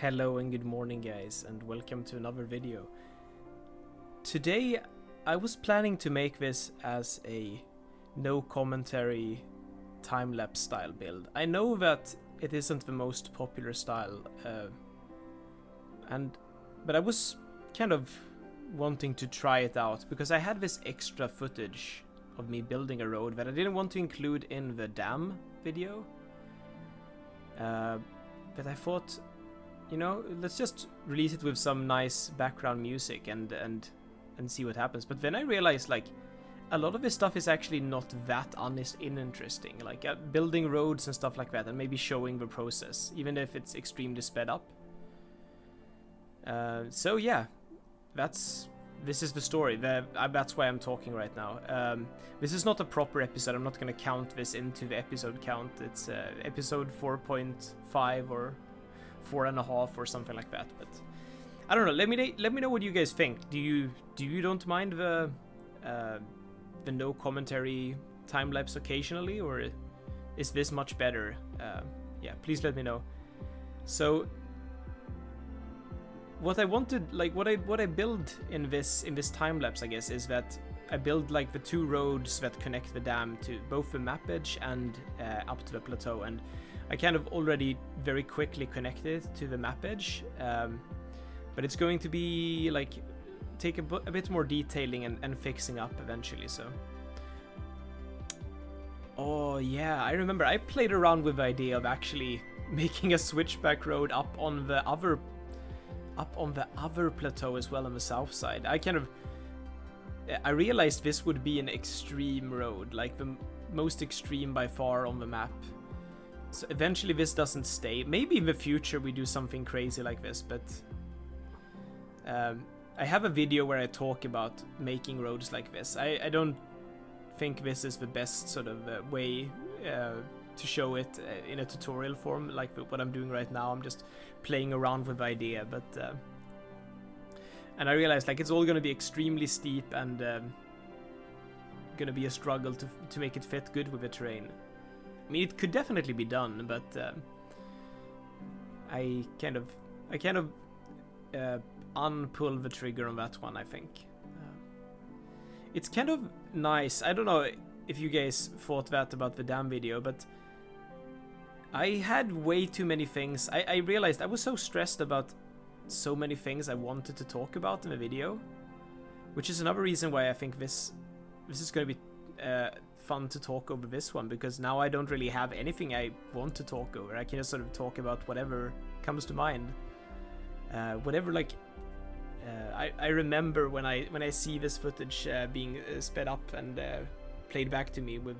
Hello and good morning guys, and welcome to another video. Today I was planning to make this as a no commentary time-lapse style build. I know that it isn't the most popular style, but I was kind of wanting to try it out because I had this extra footage of me building a road that I didn't want to include in the dam video. But I thought, you know, let's just release it with some nice background music and see what happens. But then I realized, like, a lot of this stuff is actually not that uninteresting. Like building roads and stuff like that, and maybe showing the process, even if it's extremely sped up. So yeah, this is the story. That's why I'm talking right now. This is not a proper episode. I'm not going to count this into the episode count. It's episode 4.5 or 4.5 or something like that. But I don't know. Let me know what you guys think. Do you don't mind the no commentary time lapse occasionally, or is this much better? Yeah, please let me know. So what I wanted, like what I build in this time lapse, I guess, is that I build like the two roads that connect the dam to both the map edge and up to the plateau, and I kind of already very quickly connected to the map edge, but it's going to be like take a bit more detailing and fixing up eventually. So oh yeah, I remember I played around with the idea of actually making a switchback road up on the other plateau as well on the south side. I realized this would be an extreme road, like the most extreme by far on the map. So eventually this doesn't stay. Maybe in the future we do something crazy like this, but I have a video where I talk about making roads like this. I don't think this is the best sort of way to show it in a tutorial form, like what I'm doing right now. I'm just playing around with the idea, but and I realized like it's all going to be extremely steep and going to be a struggle to make it fit good with the terrain. I mean, it could definitely be done, but I kind of unpull the trigger on that one, I think. It's kind of nice. I don't know if you guys thought that about the dam video, but I had way too many things. I realized I was so stressed about so many things I wanted to talk about in the video, which is another reason why I think this is going to be fun to talk over this one, because now I don't really have anything I want to talk over. I can just sort of talk about whatever comes to mind. Whatever, like I remember when I see this footage being sped up and played back to me with,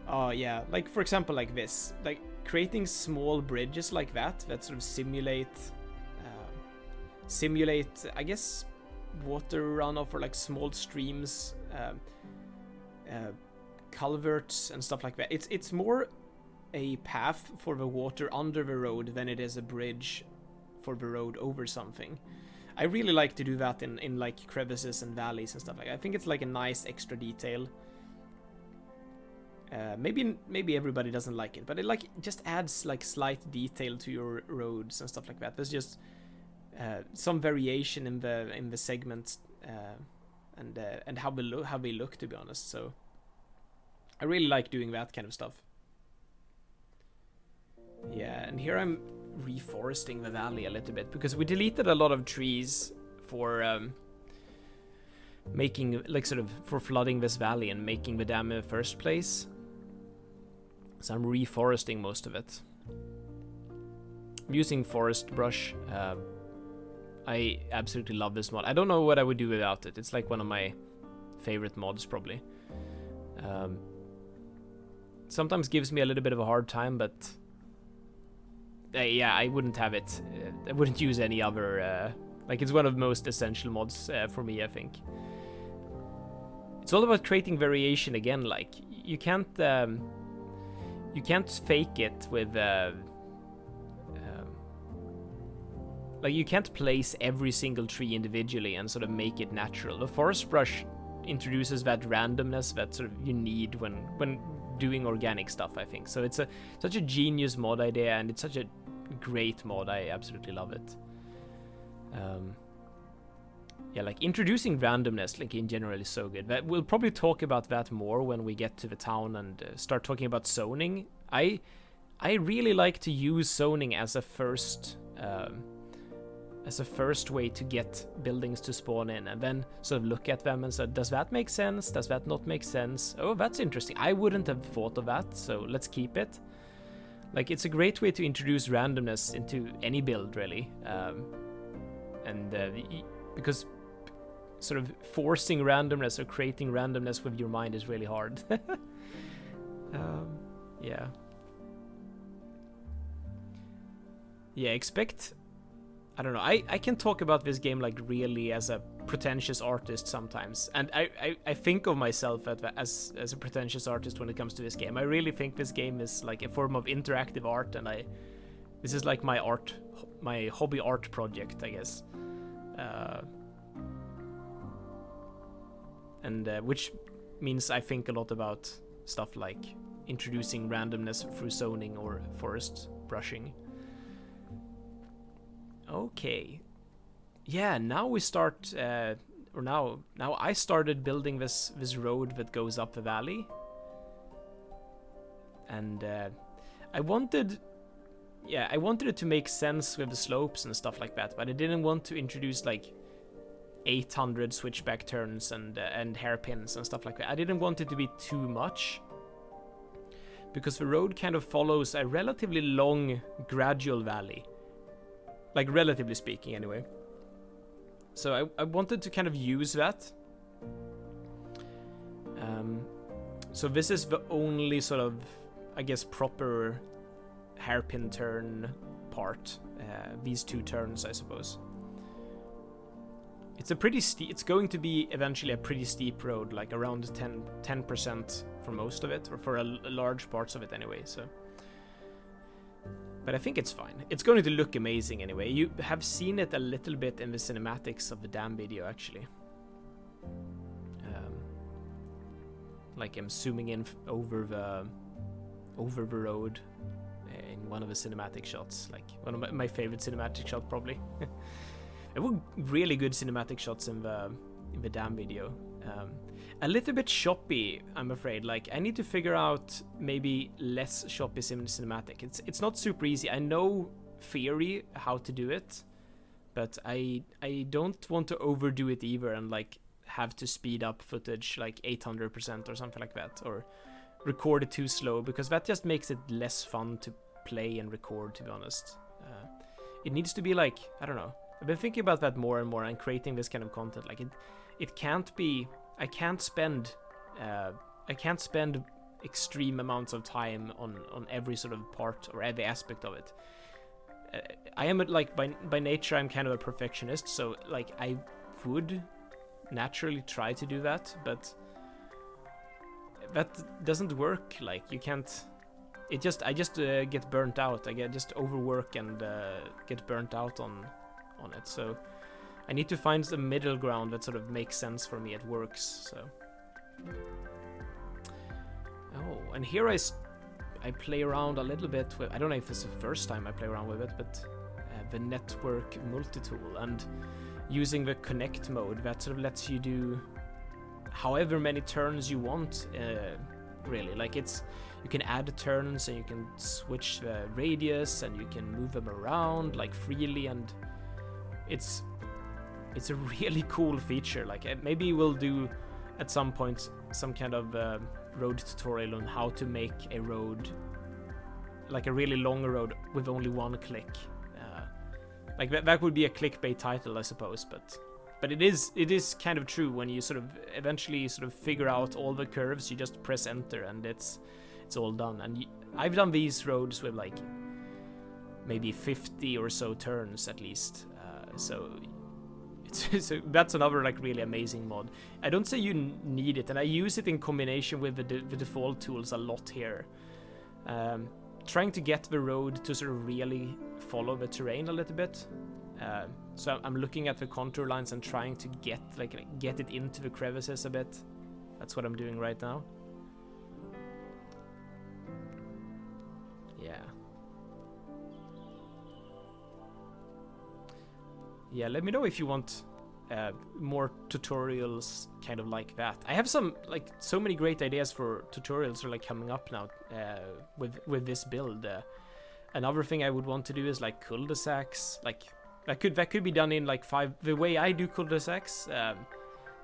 oh yeah, like for example like this, like creating small bridges like that sort of simulate I guess water runoff, or like small streams, culverts and stuff like that. It's more a path for the water under the road than it is a bridge for the road over something. I really like to do that in like crevices and valleys and stuff like that. I think it's like a nice extra detail. Maybe everybody doesn't like it, but it like just adds like slight detail to your roads and stuff like that. There's just some variation in the segments and how they look, to be honest. So I really like doing that kind of stuff. Yeah, and here I'm reforesting the valley a little bit because we deleted a lot of trees for making, like, sort of for flooding this valley and making the dam in the first place. So I'm reforesting most of it. I'm using forest brush. I absolutely love this mod. I don't know what I would do without it. It's like one of my favorite mods, probably. Sometimes gives me a little bit of a hard time, but yeah, I wouldn't have it. I wouldn't use any other. Like, it's one of the most essential mods for me, I think. It's all about creating variation again. Like, you can't fake it with. Like, you can't place every single tree individually and sort of make it natural. The forest brush introduces that randomness that sort of you need when doing organic stuff, I think. So it's such a genius mod idea, and it's such a great mod. I absolutely love it. Yeah, like introducing randomness, like in general, is so good. But we'll probably talk about that more when we get to the town and start talking about zoning. I really like to use zoning as a first way to get buildings to spawn in, and then sort of look at them and say, does that make sense? Does that not make sense? Oh, that's interesting. I wouldn't have thought of that, so let's keep it. Like, it's a great way to introduce randomness into any build, really. Because sort of forcing randomness or creating randomness with your mind is really hard. Yeah. Yeah, expect... I don't know, I can talk about this game like really as a pretentious artist sometimes. And I think of myself as a pretentious artist when it comes to this game. I really think this game is like a form of interactive art, and this is like my hobby art project, I guess. Which means I think a lot about stuff like introducing randomness through zoning or forest brushing. Okay. Yeah, now we start, now I started building this road that goes up the valley. And I wanted it to make sense with the slopes and stuff like that, but I didn't want to introduce like 800 switchback turns and hairpins and stuff like that. I didn't want it to be too much, because the road kind of follows a relatively long, gradual valley. Like, relatively speaking, anyway. So I wanted to kind of use that. So this is the only sort of, I guess, proper hairpin turn part. These two turns, I suppose. It's a pretty steep... It's going to be eventually a pretty steep road, like around 10% for most of it, or for a large parts of it anyway, so... But I think it's fine. It's going to look amazing anyway. You have seen it a little bit in the cinematics of the dam video, actually. Like I'm zooming in over the road in one of the cinematic shots. Like one of my favorite cinematic shots, probably. There were really good cinematic shots in the dam video. A little bit choppy, I'm afraid. Like, I need to figure out maybe less choppy cinematic. It's not super easy. I know theory how to do it, but I don't want to overdo it either and like have to speed up footage like 800% or something like that, or record it too slow, because that just makes it less fun to play and record, to be honest. It needs to be like, I don't know. I've been thinking about that more and more and creating this kind of content. Like it can't be... I can't spend extreme amounts of time on every sort of part or every aspect of it. I am like by nature I'm kind of a perfectionist, so like I would naturally try to do that, but that doesn't work. Like you can't. I just get burnt out. I get just overwork and get burnt out on it. So. I need to find the middle ground that sort of makes sense for me. It works, so. Oh, and here I play around a little bit with... I don't know if it's the first time I play around with it, but the network multi-tool and using the connect mode that sort of lets you do however many turns you want, really. Like you can add turns and you can switch the radius and you can move them around like freely, and it's a really cool feature. Like maybe we'll do at some point some kind of road tutorial on how to make a road, like a really long road with only one click. Like that would be a clickbait title, I suppose, but it is kind of true. When you sort of eventually sort of figure out all the curves, you just press enter and it's all done. And I've done these roads with like maybe 50 or so turns at least. So that's another like really amazing mod. I don't say you need it, and I use it in combination with the default tools a lot here. Trying to get the road to sort of really follow the terrain a little bit. So I'm looking at the contour lines and trying to get it into the crevices a bit. That's what I'm doing right now. Yeah. yeah, let me know if you want more tutorials kind of like that. I have some, like, so many great ideas for tutorials are like coming up now with this build. Another thing I would want to do is like cul-de-sacs. Like that could be done in like the way I do cul-de-sacs.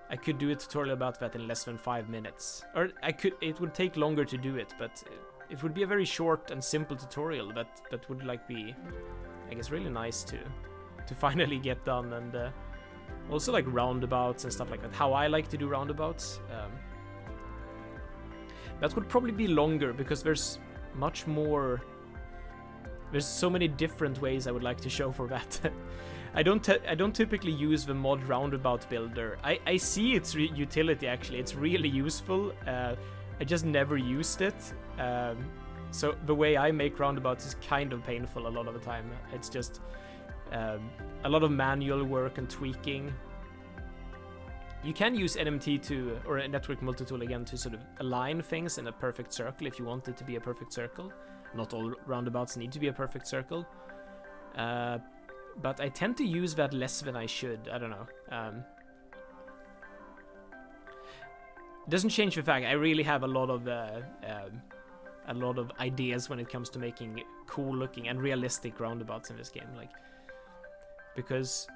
I could do a tutorial about that in less than 5 minutes, or it would take longer to do it, but it would be a very short and simple tutorial that would like be, I guess, really nice to finally get done. And also like roundabouts and stuff like that, how I like to do roundabouts. That would probably be longer because there's much more, there's so many different ways I would like to show for that. I don't typically use the mod roundabout builder. I see its utility actually, it's really useful. I just never used it. So the way I make roundabouts is kind of painful a lot of the time. It's just a lot of manual work and tweaking. You can use NMT or a network multitool again to sort of align things in a perfect circle if you want it to be a perfect circle. Not all roundabouts need to be a perfect circle. But I tend to use that less than I should. I don't know. Doesn't change the fact I really have a lot of ideas when it comes to making cool looking and realistic roundabouts in this game. Like, because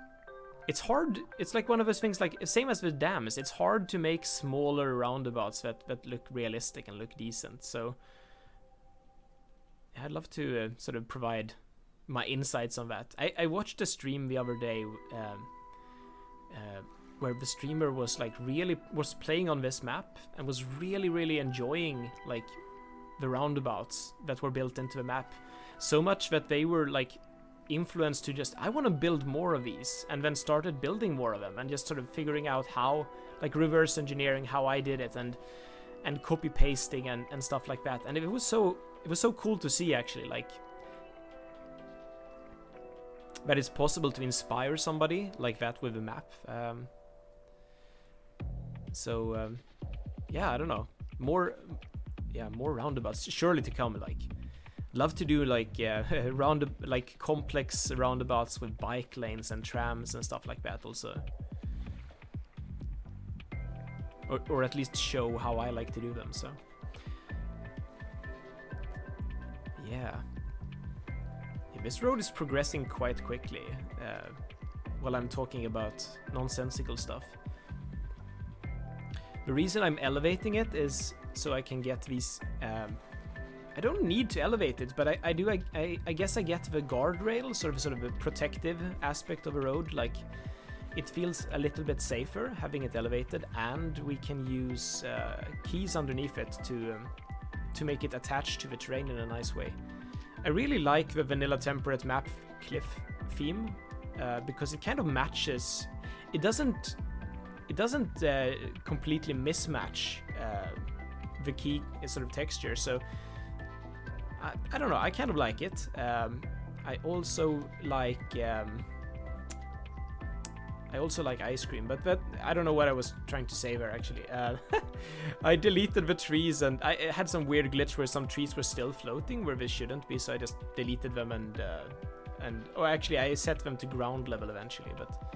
it's hard. It's like one of those things, like same as with dams. It's hard to make smaller roundabouts that look realistic and look decent. So I'd love to sort of provide my insights on that. I watched a stream the other day where the streamer was like was playing on this map and was really enjoying like the roundabouts that were built into the map, so much that they were like influenced to just, I want to build more of these, and then started building more of them and just sort of figuring out how, like reverse engineering how I did it and copy pasting and stuff like that. And it was so cool to see actually, like that it's possible to inspire somebody like that with a map. Yeah, I don't know, more roundabouts surely to come. Like, love to do like like complex roundabouts with bike lanes and trams and stuff like that also, or at least show how I like to do them. So yeah, this road is progressing quite quickly while I'm talking about nonsensical stuff. The reason I'm elevating it is so I can get these. I don't need to elevate it, but I do. I guess I get the guardrail, sort of a protective aspect of a road. Like, it feels a little bit safer having it elevated, and we can use keys underneath it to make it attached to the terrain in a nice way. I really like the vanilla temperate map cliff theme because it kind of matches. It doesn't completely mismatch the key sort of texture. So I don't know. I kind of like it. I also like ice cream, but I don't know what I was trying to say there actually. I deleted the trees, and I had some weird glitch where some trees were still floating where they shouldn't be, so I just deleted them and actually I set them to ground level eventually. But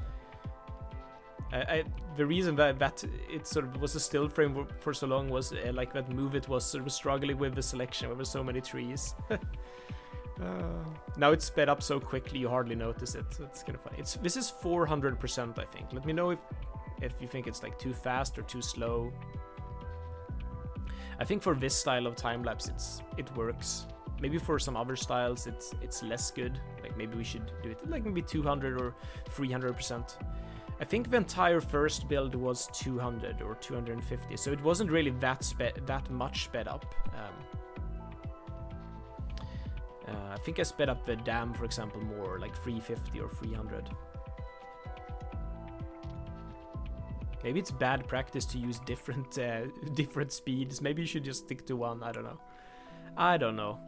the reason that it sort of was a still frame for so long was like that Move It was sort of struggling with the selection. There were so many trees. Now it's sped up so quickly you hardly notice it. So it's kind of funny. This is 400%, I think. Let me know if you think it's like too fast or too slow. I think for this style of time lapse it works. Maybe for some other styles it's less good. Like maybe we should do it like maybe 200 or 300%. I think the entire first build was 200 or 250, so it wasn't really that much sped up. I think I sped up the dam, for example, more, like 350 or 300. Maybe it's bad practice to use different speeds. Maybe you should just stick to one. I don't know.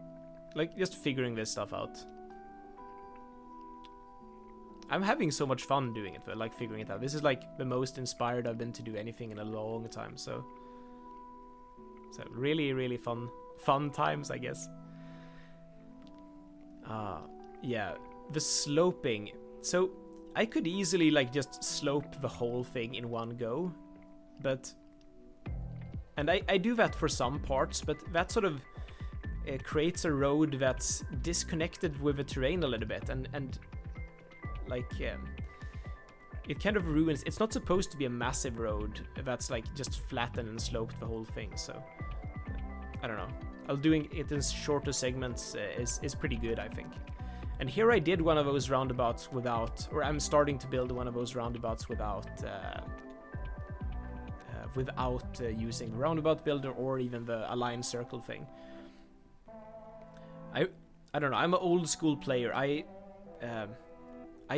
Like, just figuring this stuff out. I'm having so much fun doing it, like figuring it out. This is like the most inspired I've been to do anything in a long time. So really fun times, I guess. Yeah, the sloping. So I could easily like just slope the whole thing in one go, but and I do that for some parts, but that sort of creates a road that's disconnected with the terrain a little bit, and like it kind of ruins. It's not supposed to be a massive road that's like just flattened and sloped the whole thing, so I don't know. Doing it in shorter segments is pretty good, I think. And here I did one of those roundabouts without, or I'm starting to build one of those roundabouts without using the roundabout builder or even the align circle thing. I don't know. I'm an old school player. I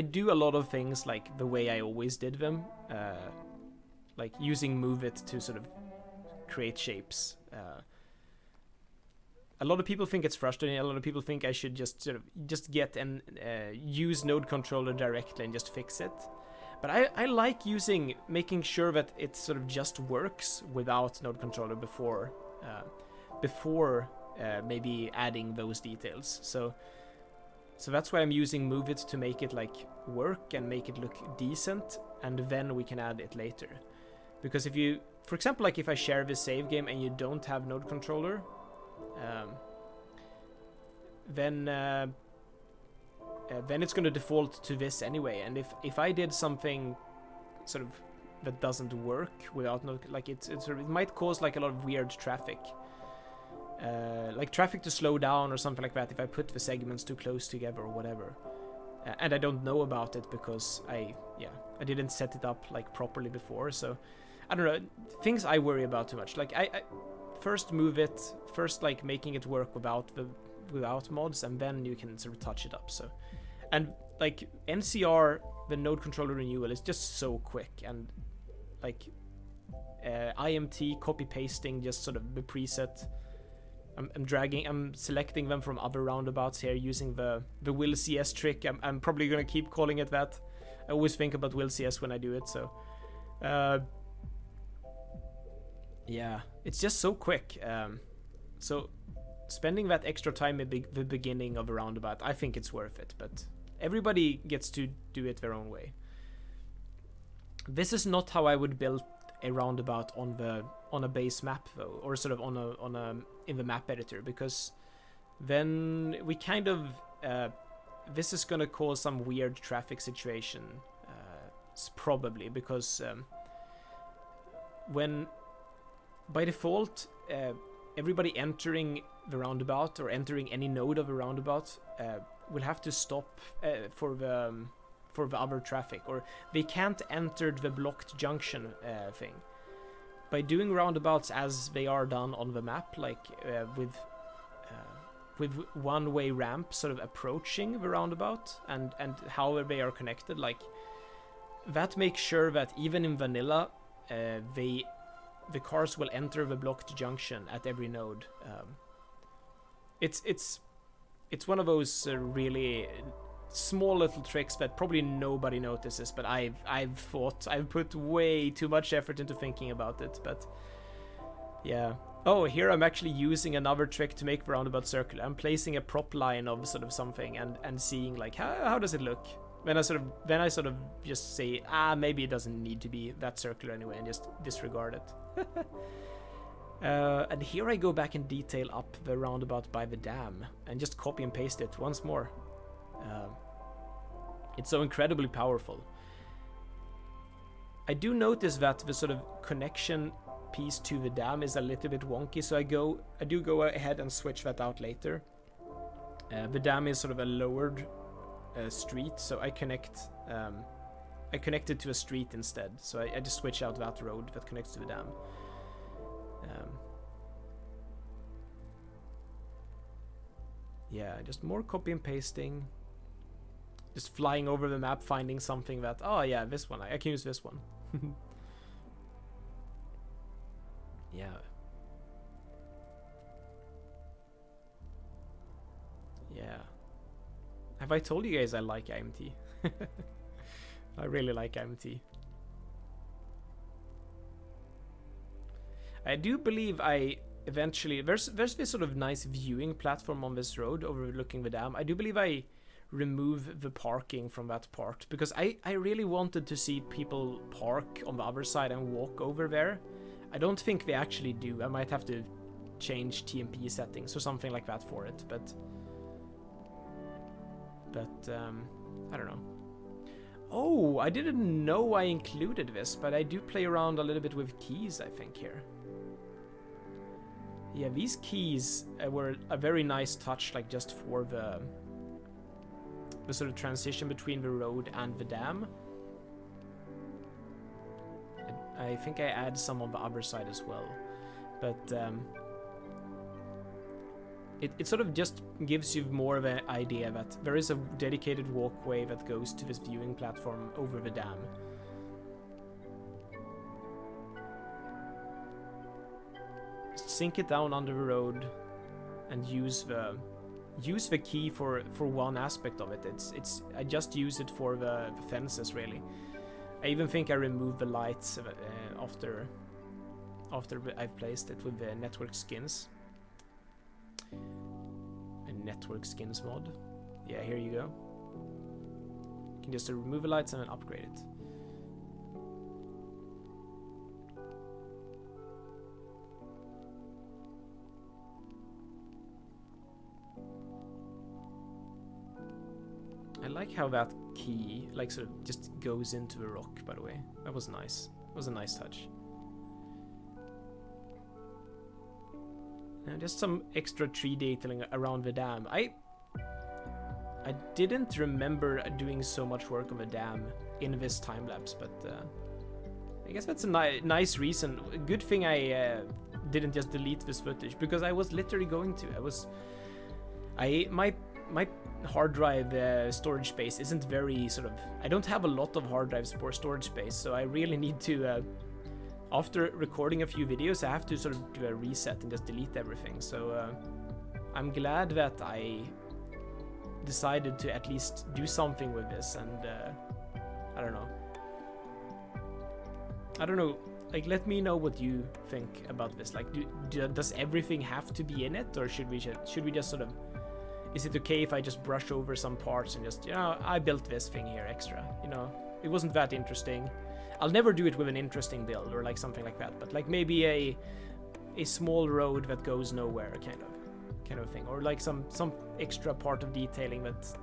do a lot of things like the way I always did them, like using Move It to sort of create shapes. A lot of people think it's frustrating. A lot of people think I should just get and use node controller directly and just fix it. But I like making sure that it sort of just works without node controller before maybe adding those details. So that's why I'm using Move It to make it like work and make it look decent, and then we can add it later. Because if you, for example, like if I share this save game and you don't have node controller, then it's going to default to this anyway. And if I did something sort of that doesn't work without like it might cause like a lot of weird traffic, like traffic to slow down or something like that if I put the segments too close together or whatever. And I don't know about it because I didn't set it up like properly before. So I don't know, things I worry about too much. Like I first Move It, first like making it work without mods, and then you can sort of touch it up. So, and like NCR, the node controller renewal is just so quick, and like IMT copy pasting just sort of the preset. I'm selecting them from other roundabouts here using the Will CS trick. I'm probably gonna keep calling it that. I always think about Will CS when I do it. So, yeah, it's just so quick. So spending that extra time at the beginning of a roundabout, I think it's worth it, but everybody gets to do it their own way. This is not how I would build a roundabout on a base map though, or sort of in the map editor, because then we kind of this is gonna cause some weird traffic situation, probably because when by default everybody entering the roundabout or entering any node of a roundabout will have to stop for the other traffic, or they can't enter the blocked junction thing. By doing roundabouts as they are done on the map, like with one-way ramp sort of approaching the roundabout and how they are connected, like that makes sure that even in vanilla the cars will enter the blocked junction at every node. It's one of those really small little tricks that probably nobody notices, but I've put way too much effort into thinking about it. But yeah. Oh, here I'm actually using another trick to make the roundabout circular. I'm placing a prop line of sort of something and seeing like how does it look. Then I sort of just say, maybe it doesn't need to be that circular anyway, and just disregard it. And here I go back and detail up the roundabout by the dam and just copy and paste it once more. It's so incredibly powerful. I do notice that the sort of connection piece to the dam is a little bit wonky, so I do go ahead and switch that out later. The dam is sort of a lowered street, so I connect it to a street instead. So I just switch out that road that connects to the dam. Yeah, just more copy and pasting. Just flying over the map, finding something that, oh yeah, this one, I can use this one. Yeah. Yeah. Have I told you guys I like IMT? I really like IMT. I do believe I eventually... There's this sort of nice viewing platform on this road overlooking the dam. I do believe I remove the parking from that part, because I really wanted to see people park on the other side and walk over there. I don't think they actually do. I might have to change TMP settings or something like that for it, but I don't know. Oh, I didn't know I included this, but I do play around a little bit with keys, I think, here. Yeah, these keys were a very nice touch, like just for the sort of transition between the road and the dam. I think I add some on the other side as well, but it sort of just gives you more of an idea that there is a dedicated walkway that goes to this viewing platform over the dam. Just sink it down under the road and use the key for one aspect of it. I just use it for the fences, really. I even think I removed the lights after I've placed it with the network skins. A network skins mod. Yeah, here you go. You can just remove the lights and then upgrade it. I like how that key like sort of just goes into the rock, by the way. That was nice. It was a nice touch. And just some extra tree detailing around the dam. I didn't remember doing so much work on the dam in this time lapse, but I guess that's a nice reason. Good thing I didn't just delete this footage, because I was literally going to. My hard drive storage space isn't very sort of. I don't have a lot of hard drive storage space, so I really need to. After recording a few videos, I have to sort of do a reset and just delete everything. So I'm glad that I decided to at least do something with this, and I don't know. Like, let me know what you think about this. Like, does everything have to be in it, or should we just sort of? Is it okay if I just brush over some parts and just, I built this thing here extra. It wasn't that interesting. I'll never do it with an interesting build or like something like that, but like maybe a small road that goes nowhere kind of thing, or like some extra part of detailing that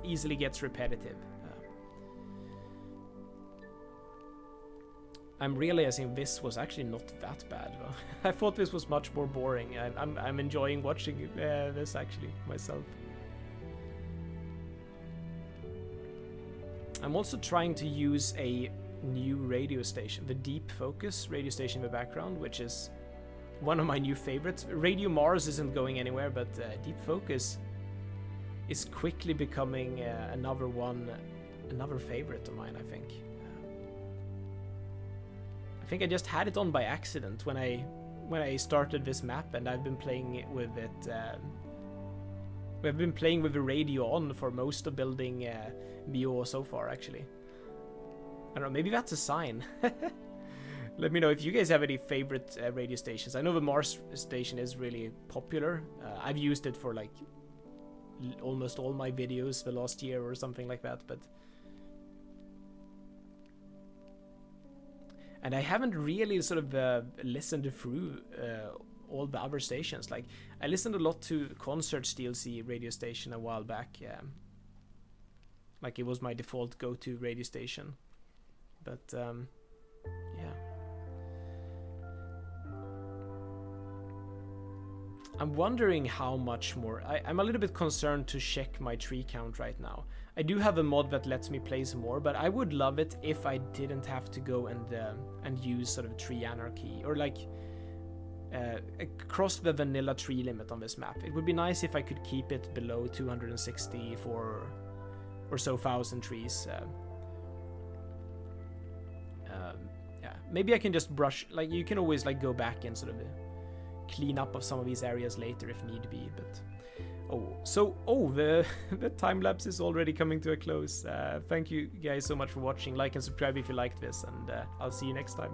easily gets repetitive. I'm realizing this was actually not that bad though. I thought this was much more boring. I'm enjoying watching this actually myself. I'm also trying to use a new radio station, the Deep Focus radio station in the background, which is one of my new favorites. Radio Mars isn't going anywhere, but Deep Focus is quickly becoming another favorite of mine, I think. I think I just had it on by accident when I started this map, and I've been playing with it. We've been playing with the radio on for most of building Millau so far, actually. I don't know, maybe that's a sign. Let me know if you guys have any favorite radio stations. I know the Mars station is really popular. I've used it for like almost all my videos the last year or something like that, but and I haven't really sort of listened through all the other stations. Like, I listened a lot to Concerts DLC radio station a while back. Like, it was my default go-to radio station. But yeah. I'm wondering how much more. I'm a little bit concerned to check my tree count right now. I do have a mod that lets me place more, but I would love it if I didn't have to go and use sort of tree anarchy, or like across the vanilla tree limit on this map. It would be nice if I could keep it below 264 or so thousand trees. Yeah, maybe I can just brush. Like, you can always like go back and sort of clean up of some of these areas later if need be. But the time lapse is already coming to a close. Thank you guys so much for watching. Like and subscribe if you liked this, and I'll see you next time.